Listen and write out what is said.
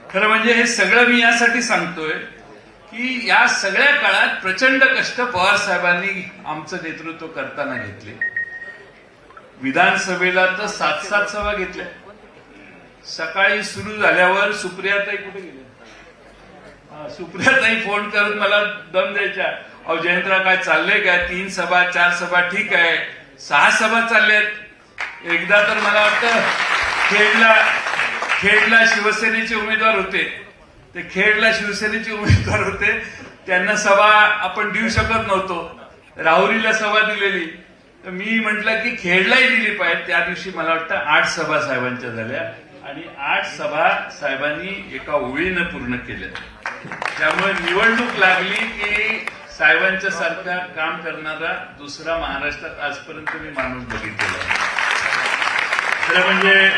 खरं म्हणजे हे सगळं मी यासाठी सांगतोय की या सगळ्या काळात प्रचंड कष्ट पवार साहेबांनी आमचं नेतृत्व करताना घेतले. विधानसभेला तर 7 सभा घेतल्या. सकाळी सुरू झाल्यावर सुप्रियाताई कुठे गेले? सुप्रियाताई फोन करून मला दम द्यायच्या, अहो जयंतराव काय चाललंय काय? 3 सभा 4 सभा ठीक आहे, 6 सभा चालल्यात. एकदा तर मला वाटतं खेडला शिवसेनेचे उमेदवार होते, ते खेडला शिवसेनेचे उमेदवार होते, त्यांना सभा आपण देऊ शकत नव्हतो. राहुरीला सभा दिलेली, तर मी म्हटलं की खेडलाही दिली पाहिजे. त्या दिवशी मला वाटतं 8 सभा साहेबांच्या झाल्या आणि 8 सभा साहेबांनी एका ओळीनं पूर्ण केल्या. त्यामुळे निवडणूक लागली की साहेबांच्या सारखा काम करणारा दुसरा महाराष्ट्रात आजपर्यंत मी माणूस बघितलेला. खरं म्हणजे